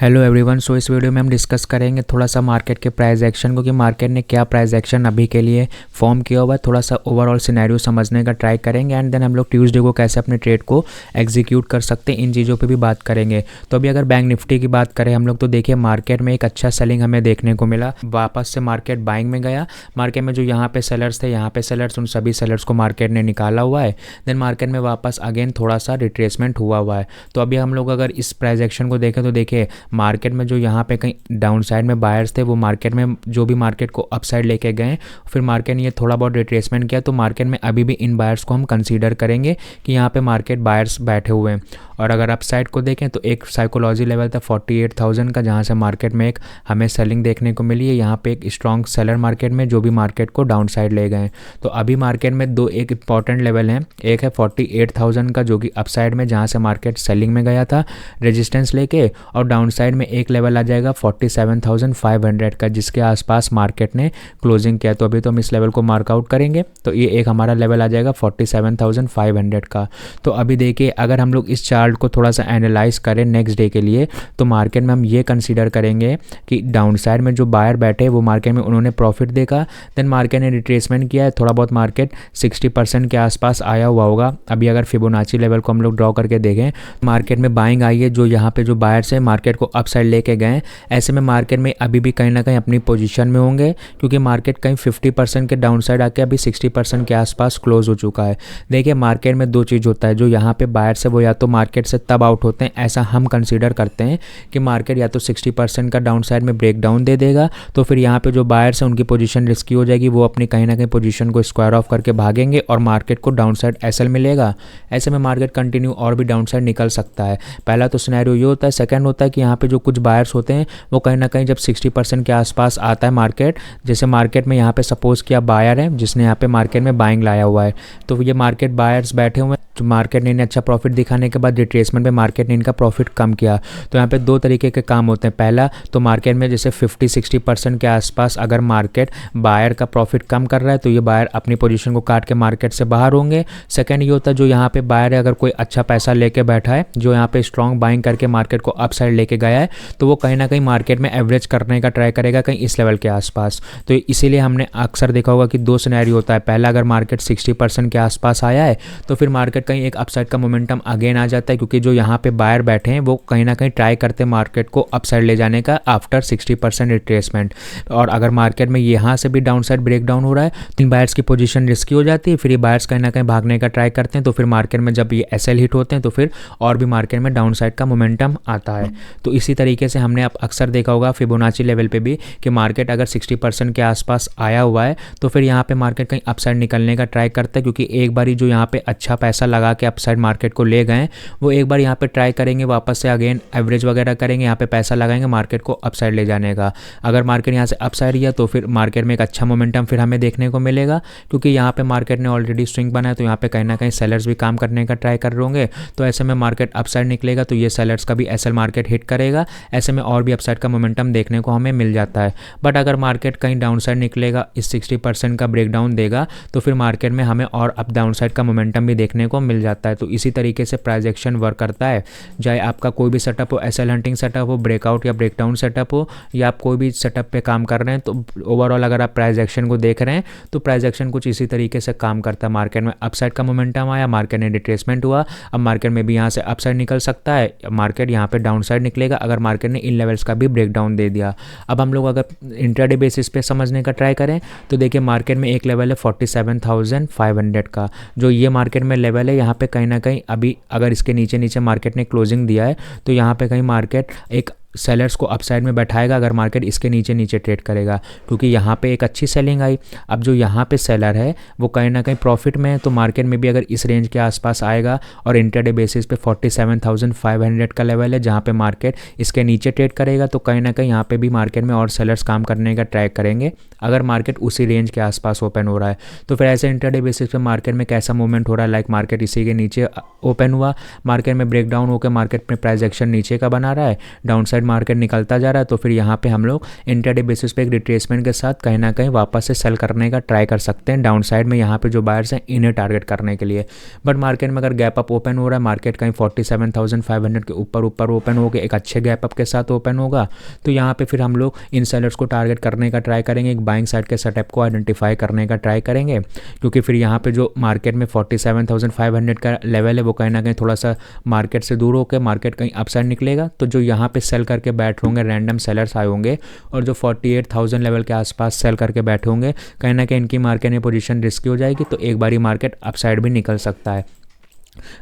Hello everyone. सो इस video में हम डिस्कस करेंगे थोड़ा सा मार्केट के प्राइस एक्शन को कि मार्केट ने क्या प्राइस एक्शन अभी के लिए फॉर्म किया हुआ है। थोड़ा सा ओवरऑल सिनेरियो समझने का ट्राई करेंगे एंड देन हम लोग ट्यूसडे को कैसे अपने ट्रेड को एग्जीक्यूट कर सकते हैं, इन चीज़ों पे भी बात करेंगे। तो अभी अगर बैंक निफ्टी की बात करें हम लोग, तो देखिए मार्केट में एक अच्छा सेलिंग हमें देखने को मिला, वापस से मार्केट बाइंग में गया। मार्केट में जो यहाँ पे सेलर्स थे, यहाँ पे सेलर्स, उन सभी सेलर्स को मार्केट ने निकाला हुआ है। देन मार्केट में वापस अगेन थोड़ा सा रिट्रेसमेंट हुआ है। तो अभी हम लोग अगर इस प्राइस एक्शन को देखें तो देखिए मार्केट में जो यहाँ पे कहीं डाउन साइड में बायर्स थे, वो मार्केट में जो भी मार्केट को अप साइड लेके गए, फिर मार्केट ने ये थोड़ा बहुत रिट्रेसमेंट किया। तो मार्केट में अभी भी इन बायर्स को हम कंसीडर करेंगे कि यहाँ पे मार्केट बायर्स बैठे हुए हैं। और अगर अप साइड को देखें तो एक साइकोलॉजी लेवल था 48,000 का, जहाँ से मार्केट में एक हमें सेलिंग देखने को मिली है। यहाँ पे एक स्ट्रॉन्ग सेलर मार्केट में जो भी मार्केट को डाउन साइड ले गए। तो अभी मार्केट में दो एक इंपॉर्टेंट लेवल हैं, एक है 48,000 का जो कि अप साइड में, जहाँ से मार्केट सेलिंग में गया था रेजिस्टेंस लेके, और डाउन साइड में एक लेवल आ जाएगा 47,500 का, जिसके आसपास मार्केट ने क्लोजिंग किया। तो अभी तो हम इस लेवल को मार्कआउट करेंगे, तो ये एक हमारा लेवल आ जाएगा 47,500 का। तो अभी देखिए अगर हम लोग इस चार्ट को थोड़ा सा एनालाइज करें नेक्स्ट डे के लिए, तो मार्केट में हम ये कंसीडर करेंगे कि डाउन साइड में जो बायर बैठे वो मार्केट में उन्होंने प्रॉफिट देखा, देन मार्केट ने रिट्रेसमेंट किया है, थोड़ा बहुत मार्केट 60% के आसपास आया हुआ होगा। अभी अगर फिबोनाची लेवल को हम लोग ड्रॉ करके देखें, मार्केट में बाइंग आई है, जो यहाँ पे जो बायर्स है मार्केट को अप साइड लेके गए। ऐसे में मार्केट में अभी भी कहीं ना कहीं अपनी पोजीशन में होंगे, क्योंकि मार्केट कहीं 50% के डाउन साइड आके अभी 60% के आसपास क्लोज हो चुका है। देखिए मार्केट में दो चीज़ होता है, जो यहाँ पे बायर्स है वो या तो मार्केट से तब आउट होते हैं, ऐसा हम कंसीडर करते हैं कि मार्केट या तो 60% का डाउन साइड में ब्रेक डाउन दे देगा, तो फिर यहाँ पे जो बायर्स है उनकी पोजीशन रिस्की हो जाएगी, वो अपनी कहीं ना कहीं पोजीशन को स्क्वायर ऑफ करके भागेंगे और मार्केट को डाउन साइड एसएल मिलेगा। ऐसे में मार्केट कंटिन्यू और भी डाउन साइड निकल सकता है। पहला तो सिनेरियो ये होता है। सेकंड होता है कि यहाँ पे जो कुछ बायर्स होते हैं वो कहीं ना कहीं जब 60% के आसपास आता है मार्केट, जैसे मार्केट में यहाँ पे सपोज किया बायर है जिसने यहाँ पे मार्केट में बाइंग लाया हुआ है, तो ये मार्केट बायर्स बैठे हुए हैं, तो मार्केट ने इन्हें अच्छा प्रॉफिट दिखाने के बाद रिट्रेसमेंट में मार्केट ने इनका प्रॉफिट कम किया। तो यहाँ पे दो तरीके के काम होते हैं। पहला तो मार्केट में जैसे 50-60% के आसपास अगर मार्केट बायर का प्रॉफिट कम कर रहा है, तो ये बायर अपनी पोजीशन को काट के मार्केट से बाहर होंगे। सेकंड ये होता है जो यहाँ पे बायर है, अगर कोई अच्छा पैसा लेके बैठा है, जो यहाँ पे स्ट्रॉन्ग बाइंग करके मार्केट को अप साइड लेके गया है, तो वो कहीं ना कहीं मार्केट में एवरेज करने का ट्राई करेगा कहीं इस लेवल के आसपास। तो इसीलिए हमने अक्सर देखा होगा कि दो सिनेरियो होता है। पहला अगर मार्केट 60% के आसपास आया है, तो फिर मार्केट कहीं एक अपसाइड का मोमेंटम अगेन आ जाता है, क्योंकि जो यहाँ पे बायर बैठे हैं वो कहीं ना कहीं ट्राई करते हैं मार्केट को अपसाइड ले जाने का आफ्टर 60% रिट्रेसमेंट। और अगर मार्केट में यहाँ से भी डाउन साइड ब्रेक डाउन हो रहा है, तो इन बायर्स की पोजीशन रिस्की हो जाती है, फिर ये बायर्स कहीं ना कहीं भागने का ट्राई करते हैं। तो फिर मार्केट में जब ये एसएल हिट होते हैं, तो फिर और भी मार्केट में डाउन साइड का मोमेंटम आता है। तो इसी तरीके से हमने अब अक्सर देखा होगा फिबोनाची लेवल पे भी कि मार्केट अगर 60% के आसपास आया हुआ है, तो फिर यहाँ पे मार्केट कहीं अपसाइड निकलने का ट्राई करता है, क्योंकि एक बार जो यहाँ पे अच्छा पैसा लगा के अपसाइड मार्केट को ले गए, वो एक बार यहाँ पे ट्राई करेंगे वापस से अगेन एवरेज वगैरह करेंगे, यहाँ पे पैसा लगाएंगे मार्केट को अपसाइड ले जाने का। अगर मार्केट यहाँ से अपसाइड गया तो फिर मार्केट में एक अच्छा मोमेंटम फिर हमें देखने को मिलेगा, क्योंकि यहाँ पे मार्केट ने ऑलरेडी स्विंग बनाया, तो यहाँ पे कहीं ना कहीं सेलर्स भी काम करने का ट्राई कर रहे होंगे। तो ऐसे में मार्केट अपसाइड निकलेगा, तो ये सेलर्स का भी एसएल मार्केट हिट करेगा। ऐसे में और भी अपसाइड का मोमेंटम देखने को हमें मिल जाता है। बट अगर मार्केट कहीं डाउन साइड निकलेगा, इस 60% का ब्रेकडाउन देगा, तो फिर मार्केट में हमें और अप डाउन साइड का मोमेंटम भी देखने को मिल जाता है। तो इसी तरीके से प्राइस एक्शन वर्क करता है, चाहे आपका कोई भी सेटअप हो, एसएल हंटिंग सेटअप हो, ब्रेकआउट या ब्रेकडाउन सेटअप हो, या आप कोई भी सेटअप पे काम कर रहे हैं। तो ओवरऑल अगर आप प्राइस एक्शन को देख रहे हैं, तो प्राइस एक्शन कुछ इसी तरीके से काम करता है। मार्केट में अपसाइड का मोमेंटम आया, मार्केट ने रिट्रेसमेंट हुआ, अब मार्केट में भी यहाँ से अपसाइड निकल सकता है, मार्केट यहाँ पे डाउन साइड निकलेगा अगर मार्केट ने इन लेवल्स का भी ब्रेकडाउन दे दिया। अब हम लोग अगर इंट्राडे बेसिस पे समझने का ट्राई करें, तो देखिए मार्केट में एक लेवल है 47,500 का, जो ये मार्केट में लेवल है। यहाँ पे कहीं ना कहीं अभी अगर इसके नीचे नीचे मार्केट ने क्लोजिंग दिया है, तो यहाँ पे कहीं मार्केट एक सेलर्स को अपसाइड में बैठाएगा अगर मार्केट इसके नीचे नीचे ट्रेड करेगा, क्योंकि यहाँ पे एक अच्छी सेलिंग आई। अब जो यहाँ पे सेलर है वो कहीं ना कहीं प्रॉफिट में है, तो मार्केट में भी अगर इस रेंज के आसपास आएगा और इंटरडे बेसिस पे 47,500 का लेवल है, जहाँ पे मार्केट इसके नीचे ट्रेड करेगा, तो कहीं ना कहीं यहाँ पे भी मार्केट में और सेलर्स काम करने का ट्राई करेंगे अगर मार्केट उसी रेंज के आसपास ओपन हो रहा है। तो फिर ऐसे इंटरडे बेसिस पे मार्केट में कैसा मूवमेंट हो रहा है, लाइक मार्केट इसी के नीचे ओपन हुआ, मार्केट में ब्रेकडाउन होकर मार्केट में प्राइस एक्शन नीचे का बना रहा है, डाउन साइड अपसाइड मार्केट निकलता जा रहा है तो फिर यहाँ पे हम लोग इंट्राडे बेसिस पे एक रिट्रेसमेंट के साथ कहीं ना कहीं वापस से सेल करने का ट्राई कर सकते हैं डाउन साइड में, यहाँ पे जो बायर्स हैं इन्हें टारगेट करने के लिए। बट मार्केट में अगर गैप अप ओपन हो रहा है, मार्केट कहीं 47,500 के ऊपर ओपन हो गया, एक अच्छे गैप अप के साथ ओपन होगा, तो यहाँ पे फिर हम लोग इन सेलर्स को टारगेट करने का ट्राई करेंगे, एक बाइंग साइड के सेटअप को आइडेंटिफाई करने का ट्राई करेंगे, क्योंकि फिर यहाँ पे जो मार्केट में 47,500 का लेवल है वो कहीं ना कहीं थोड़ा सा मार्केट से दूर होकर मार्केट कहीं अपसाइड निकलेगा, तो जो यहाँ पे सेल करके बैठ होंगे रैंडम सेलर्स आए होंगे और जो 48,000 लेवल के आसपास सेल करके बैठे होंगे, कहीं ना कहीं इनकी मार्केट में पोजीशन रिस्की हो जाएगी, तो एक बारी मार्केट अपसाइड भी निकल सकता है।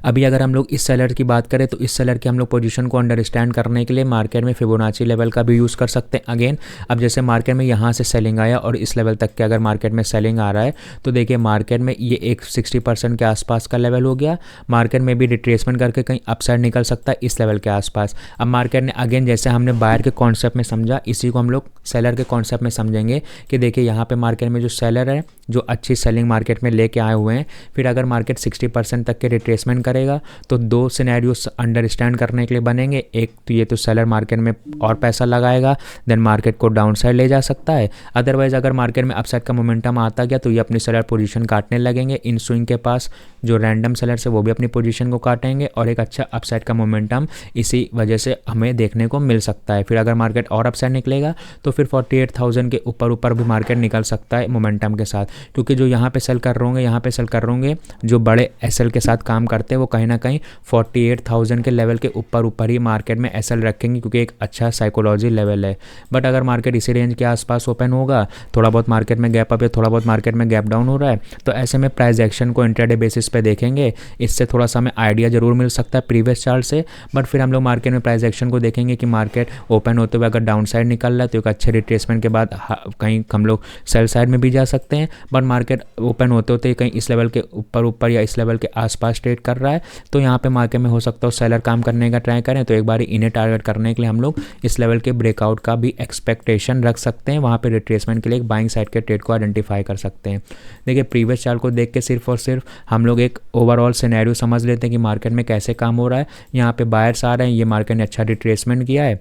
अभी अगर हम लोग इस सेलर की बात करें तो इस सेलर की हम लोग पोजीशन को अंडरस्टैंड करने के लिए मार्केट में फिबोनाची लेवल का भी यूज़ कर सकते हैं। अगेन अब जैसे मार्केट में यहाँ से सेलिंग आया और इस लेवल तक के अगर मार्केट में सेलिंग आ रहा है तो देखिए मार्केट में ये एक 60% के आसपास का लेवल हो गया, मार्केट में भी रिट्रेसमेंट करके कहीं अपसाइड निकल सकता है इस लेवल के आसपास। अब मार्केट ने अगेन जैसे हमने बायर के कॉन्सेप्ट में समझा, इसी को हम लोग सेलर के कॉन्सेप्ट में समझेंगे कि देखिए यहाँ पे मार्केट में जो सेलर है जो अच्छी सेलिंग मार्केट में लेके आए हुए हैं, फिर अगर मार्केट 60% तक के रिट्रेसमेंट करेगा तो दो सिनेरियोस अंडरस्टैंड करने के लिए बनेंगे। एक तो ये तो सेलर मार्केट में और पैसा लगाएगा देन मार्केट को डाउन साइड ले जा सकता है, अदरवाइज अगर मार्केट में अपसाइड का मोमेंटम आता गया तो ये अपनी सेलर पोजीशन काटने लगेंगे। इन स्विंग के पास जो रैंडम सेलर्स है वो भी अपनी पोजीशन को काटेंगे और एक अच्छा अपसाइड का मोमेंटम इसी वजह से हमें देखने को मिल सकता है। फिर अगर मार्केट और अपसाइड निकलेगा तो फिर 48,000 के ऊपर भी मार्केट निकल सकता है मोमेंटम के साथ, क्योंकि जो यहाँ पे सेल कर रहे होंगे यहाँ पे सेल कर रहे होंगे जो बड़े एसएल के साथ काम करते हैं वो कहीं ना कहीं 48,000 के लेवल के ऊपर ही मार्केट में एसएल रखेंगे, क्योंकि एक अच्छा साइकोलॉजी लेवल है। बट अगर मार्केट इसी रेंज के आसपास ओपन होगा, थोड़ा बहुत मार्केट में गैप अप या थोड़ा बहुत मार्केट में गैप डाउन हो रहा है, तो ऐसे में प्राइस एक्शन को इंट्राडे बेसिस पे देखेंगे। इससे थोड़ा सा हमें आइडिया जरूर मिल सकता है प्रीवियस चार्ट से, बट फिर हम लोग मार्केट में प्राइस एक्शन को देखेंगे कि मार्केट ओपन होते हुए अगर डाउन साइड निकल रहा है तो एक अच्छे रिट्रेसमेंट के बाद कहीं हम लोग सेल साइड में भी जा सकते हैं। बट मार्केट ओपन होते होते कहीं इस लेवल के ऊपर या इस लेवल के आसपास ट्रेड कर रहा है तो यहाँ पे मार्केट में हो सकता है सेलर काम करने का ट्राई करें, तो एक बार इन्हें टारगेट करने के लिए हम लोग इस लेवल के ब्रेकआउट का भी एक्सपेक्टेशन रख सकते हैं। वहाँ पे रिट्रेसमेंट के लिए एक बाइंग साइड के ट्रेड को आइडेंटिफाई कर सकते हैं। देखिए प्रीवियस चार्ट को देख के सिर्फ और सिर्फ हम लोग एक ओवरऑल सिनेरियो समझ लेते हैं कि मार्केट में कैसे काम हो रहा है। यहाँ पे बायर्स आ रहे हैं, ये मार्केट ने अच्छा रिट्रेसमेंट किया है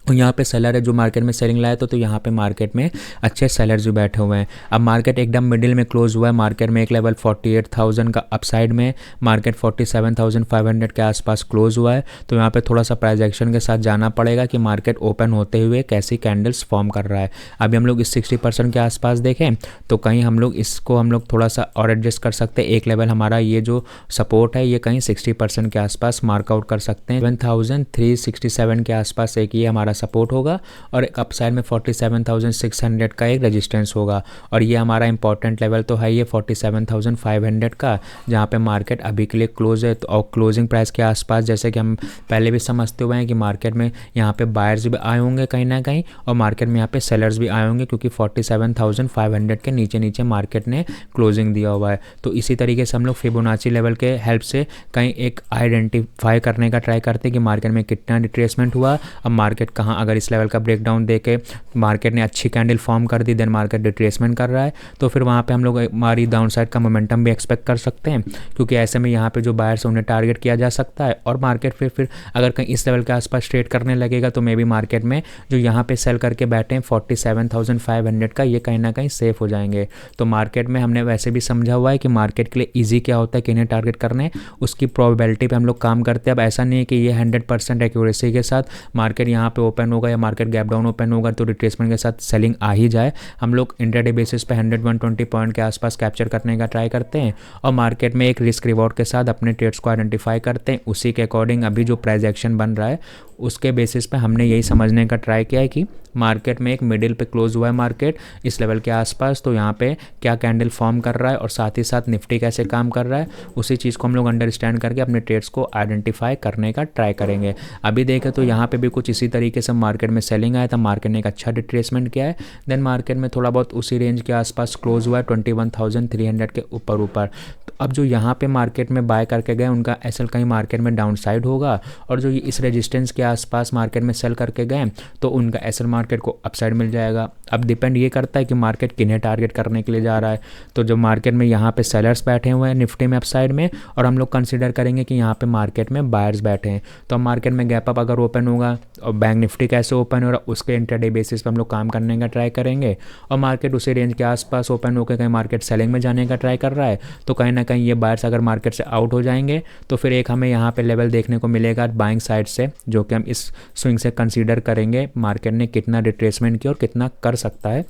और यहाँ पे सेलर है जो मार्केट में सेलिंग लाया तो यहाँ पे मार्केट में अच्छे सेलर्स भी बैठे हुए हैं। अब मार्केट एकदम मिडिल में क्लोज हुआ है, मार्केट में एक लेवल 48,000 का अपसाइड में, मार्केट 47,500 के आसपास क्लोज हुआ है, तो यहाँ पे थोड़ा सा प्राइस एक्शन के साथ जाना पड़ेगा कि मार्केट ओपन होते हुए कैसी कैंडल्स फॉर्म कर रहा है। अभी हम लोग इस 60% के आसपास देखें तो कहीं हम लोग इसको हम लोग थोड़ा सा और एडजस्ट कर सकते हैं। एक लेवल हमारा ये जो सपोर्ट है ये कहीं 60% के आसपास मार्कआउट कर सकते हैं। 7,367 के आसपास एक ये हमारा सपोर्ट होगा और एक अपसाइड में 47,600 का एक रेजिस्टेंस होगा, और ये हमारा इंपॉर्टेंट लेवल तो है ये 47,500 का, जहाँ पे मार्केट अभी के लिए क्लोज है। तो और क्लोजिंग प्राइस के आसपास जैसे कि हम पहले भी समझते हुए हैं कि मार्केट में यहाँ पे बायर्स भी आए होंगे कहीं ना कहीं और मार्केट में यहाँ पे सेलर्स भी आए होंगे, क्योंकि 47,500 के नीचे नीचे मार्केट ने क्लोजिंग दिया हुआ है। तो इसी तरीके से हम लोग फिबोनाची लेवल के हेल्प से कहीं एक आइडेंटिफाई करने का ट्राई करते हैं कि मार्केट में कितना रिट्रेसमेंट हुआ। अब मार्केट कहाँ अगर इस लेवल का ब्रेकडाउन देके मार्केट ने अच्छी कैंडल फॉर्म कर दी देन मार्केट रिट्रेसमेंट कर रहा है, तो फिर वहाँ पे हम लोग हमारी डाउन साइड का मोमेंटम भी एक्सपेक्ट कर सकते हैं, क्योंकि ऐसे में यहाँ पे जो बायर्स उन्हें टारगेट किया जा सकता है। और मार्केट फिर अगर कहीं इस लेवल के आसपास ट्रेड करने लगेगा तो मे बी मार्केट में जो यहाँ पे सेल करके बैठे हैं 47,500 का, ये कहीं ना कहीं सेफ हो जाएंगे। तो मार्केट में हमने वैसे भी समझा हुआ है कि मार्केट के लिए ईजी क्या होता है कि इन्हें टारगेट करने, उसकी प्रोबेबिलिटी पे हम लोग काम करते हैं। अब ऐसा नहीं है कि ये 100% एक्यूरेसी के साथ मार्केट यहाँ पे ओपन होगा या मार्केट गैप डाउन ओपन होगा तो रिट्रेसमेंट के साथ सेलिंग आ ही जाए। हम लोग इंट्राडे बेसिस पे 100-120 पॉइंट के आसपास कैप्चर करने का ट्राई करते हैं और मार्केट में एक रिस्क रिवॉर्ड के साथ अपने ट्रेड्स को आइडेंटिफाई करते हैं। उसी के अकॉर्डिंग अभी जो प्राइस एक्शन बन रहा है उसके बेसिस पे हमने यही समझने का ट्राई किया है कि मार्केट में एक मिडिल पे क्लोज हुआ है मार्केट इस लेवल के आसपास, तो यहाँ पे क्या कैंडल फॉर्म कर रहा है और साथ ही साथ निफ्टी कैसे काम कर रहा है, उसी चीज़ को हम लोग अंडरस्टैंड करके अपने ट्रेड्स को आइडेंटिफाई करने का ट्राई करेंगे। अभी देखें तो यहाँ पे भी कुछ इसी तरीके से मार्केट में सेलिंग आया था, मार्केट ने एक अच्छा रिट्रेसमेंट किया है, देन मार्केट में थोड़ा बहुत उसी रेंज के आसपास क्लोज हुआ है 21,300 के ऊपर। तो अब जो यहाँ पे मार्केट में बाय करके गए उनका एसएल कहीं मार्केट में डाउन साइड होगा, और जो इस रेजिस्टेंस के आसपास मार्केट में सेल करके गए तो उनका एसएल मार्केट को अपसाइड मिल जाएगा। अब डिपेंड ये करता है कि मार्केट किन्हें टारगेट करने के लिए जा रहा है। तो जो मार्केट में यहाँ पे सेलर्स बैठे हुए हैं निफ्टी में अपसाइड में, और हम लोग कंसीडर करेंगे कि यहाँ पे मार्केट में बायर्स बैठे हैं, तो मार्केट में गैप अप अगर ओपन होगा और बैंक निफ्टी कैसे ओपन हो रहा है उसके इंट्राडे बेसिस पे हम लोग काम करने का ट्राई करेंगे। और मार्केट उसी रेंज के आसपास ओपन होकर कहीं मार्केट सेलिंग में जाने का ट्राई कर रहा है तो कहीं ना कहीं ये बायर्स अगर मार्केट से आउट हो जाएंगे तो फिर एक हमें यहाँ पे लेवल देखने को मिलेगा बाइंग साइड से, जो कि हम इस स्विंग से कंसीडर करेंगे मार्केट ने कितना रिट्रेसमेंट किया और कितना कर सकता है।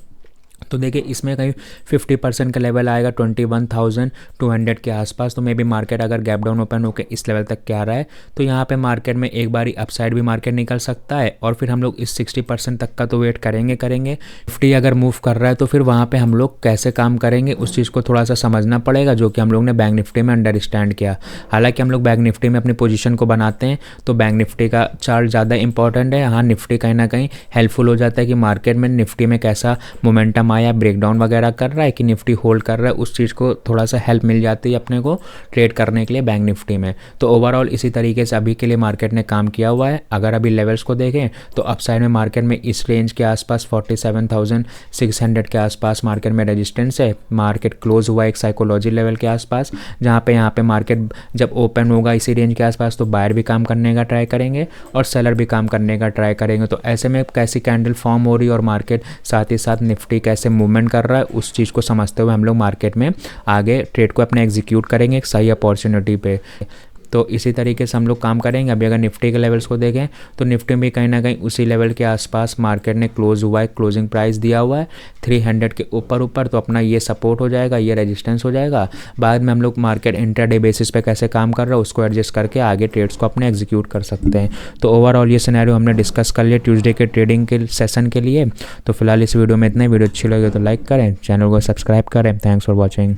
तो देखिए इसमें कहीं 50% का लेवल आएगा 21,200 के आसपास। तो मे भी मार्केट अगर गैप डाउन ओपन होकर इस लेवल तक क्या रहा है तो यहाँ पे मार्केट में एक बारी अपसाइड भी मार्केट निकल सकता है और फिर हम लोग इस 60% तक का तो वेट करेंगे। निफ्टी अगर मूव कर रहा है तो फिर वहाँ पे हम लोग कैसे काम करेंगे उस चीज़ को थोड़ा सा समझना पड़ेगा, जो कि हम लोग ने बैंक निफ्टी में अंडरस्टैंड किया। हालांकि हम लोग बैंक निफ्टी में अपनी पोजीशन को बनाते हैं तो बैंक निफ्टी का चार्ट ज़्यादा इंपॉर्टेंट है। हाँ, निफ्टी कहीं ना कहीं हेल्पफुल हो जाता है कि मार्केट में निफ्टी में कैसा मोमेंटम आया, ब्रेकडाउन वगैरह कर रहा है कि निफ्टी होल्ड कर रहा है, उस चीज़ को थोड़ा सा हेल्प मिल जाती है अपने को ट्रेड करने के लिए बैंक निफ्टी में। तो ओवरऑल इसी तरीके से अभी के लिए मार्केट ने काम किया हुआ है। अगर अभी लेवल्स को देखें तो अपसाइड में मार्केट में इस रेंज के आसपास 47,600 के आसपास मार्केट में रेजिस्टेंस है। मार्केट क्लोज हुआ एक साइकोलॉजी लेवल के आसपास, जहाँ पे मार्केट जब ओपन होगा इसी रेंज के आसपास तो बायर भी काम करने का ट्राई करेंगे और सेलर भी काम करने का ट्राई करेंगे। तो ऐसे में कैसी कैंडल फॉर्म हो रही है और मार्केट साथ ही साथ निफ्टी कैसे मूवमेंट कर रहा है उस चीज़ को समझते हुए हम लोग मार्केट में आगे ट्रेड को अपने एग्जीक्यूट करेंगे एक सही अपॉर्चुनिटी पे। तो इसी तरीके से हम लोग काम करेंगे। अभी अगर निफ्टी के लेवल्स को देखें तो निफ्टी भी कहीं ना कहीं उसी लेवल के आसपास मार्केट ने क्लोज हुआ है, क्लोजिंग प्राइस दिया हुआ है 300 के ऊपर। तो अपना ये सपोर्ट हो जाएगा, ये रेजिस्टेंस हो जाएगा। बाद में हम लोग मार्केट इंट्राडे बेसिस पे कैसे काम कर रहा है उसको एडजस्ट करके आगे ट्रेड्स को अपने एग्जीक्यूट कर सकते हैं। तो ओवरऑल ये सिनेरियो हमने डिस्कस कर लिया ट्यूसडे के ट्रेडिंग के सेशन के लिए। तो फिलहाल इस वीडियो में इतना ही। वीडियो अच्छी लगे तो लाइक करें, चैनल को सब्सक्राइब करें। Thanks for watching.